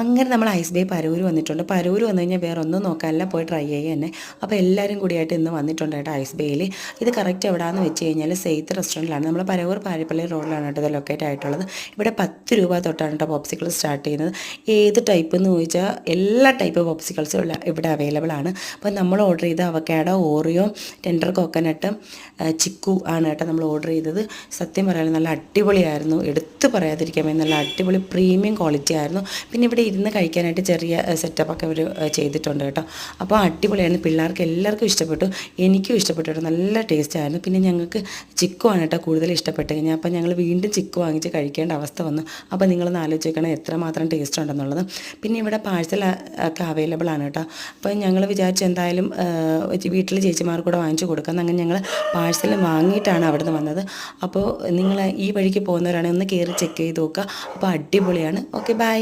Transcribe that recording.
അങ്ങനെ നമ്മൾ ice bay Parur വന്നിട്ടുണ്ട്. പരൂർ വന്നു കഴിഞ്ഞാൽ വേറെ ഒന്നും നോക്കാനല്ല, പോയി ട്രൈ ചെയ്യുക തന്നെ. അപ്പോൾ എല്ലാവരും കൂടിയായിട്ട് ഇന്ന് വന്നിട്ടുണ്ട് കേട്ടോ ഐസ് ബേയിൽ. ഇത് കറക്റ്റ് എവിടെയാണെന്ന് വെച്ച് കഴിഞ്ഞാൽ സെയ്ത്ത് റെസ്റ്റോറൻറ്റിലാണ്. നമ്മൾ പരവൂർ പാരിപ്പള്ളി റോഡിലാണ് കേട്ടോ ഇത് ലൊക്കേറ്റ് ആയിട്ടുള്ളത്. ഇവിടെ 10 രൂപ തൊട്ടാണ് കേട്ടോ പോപ്സിക്കിൾ സ്റ്റാർട്ട് ചെയ്യുന്നത്. ഏത് ടൈപ്പ് എന്ന് ചോദിച്ചാൽ എല്ലാ ടൈപ്പ് പോപ്സിക്കിൾസും ഇവിടെ അവൈലബിൾ ആണ്. അപ്പോൾ നമ്മൾ ഓർഡർ ചെയ്ത avocado, Oreo, tender coconut, chikoo ആണ് കേട്ടോ നമ്മൾ ഓർഡർ ചെയ്തത്. സത്യം പറയാൻ നല്ല അടിപൊളിയായിരുന്നു, എടുത്ത് പറയാതിരിക്കാൻ നല്ല അടിപൊളി പ്രീമിയം ക്വാളിറ്റി ആയിരുന്നു. പിന്നെ ഇവിടെ ഇരുന്ന് കഴിക്കാനായിട്ട് ചെറിയ സെറ്റപ്പൊക്കെ അവർ ചെയ്തിട്ടുണ്ട് കേട്ടോ. അപ്പോൾ അടിപൊളിയായിരുന്നു, പിള്ളേർക്ക് എല്ലാവർക്കും ഇഷ്ടപ്പെട്ടു, എനിക്കും ഇഷ്ടപ്പെട്ടു കേട്ടോ. നല്ല ടേസ്റ്റ് ആയിരുന്നു. പിന്നെ ഞങ്ങൾക്ക് ചിക്കു ആണ് കേട്ടോ കൂടുതൽ ഇഷ്ടപ്പെട്ട് കഴിഞ്ഞാൽ. അപ്പോൾ ഞങ്ങൾ വീണ്ടും ചിക്കു വാങ്ങിച്ച് കഴിക്കേണ്ട അവസ്ഥ വന്നു. അപ്പോൾ നിങ്ങളൊന്ന് ആലോചിക്കണം എത്രമാത്രം ടേസ്റ്റ് ഉണ്ടെന്നുള്ളത്. പിന്നെ ഇവിടെ പാഴ്സൽ ഒക്കെ അവൈലബിൾ ആണ് കേട്ടോ. അപ്പോൾ ഞങ്ങൾ വിചാരിച്ചു എന്തായാലും വീട്ടിൽ ചേച്ചിമാർ കൂടെ വാങ്ങിച്ചു കൊടുക്കാം. അങ്ങനെ ഞങ്ങൾ പാഴ്സൽ വാങ്ങിയിട്ടാണ് അവിടെ നിന്ന് വന്നത്. അപ്പോൾ നിങ്ങൾ ഈ വഴിക്ക് പോകുന്നവരാണെങ്കിൽ ഒന്ന് കയറി ചെക്ക് ചെയ്ത് നോക്കുക. അപ്പോൾ അടിപൊളിയാണ്. Okay, by.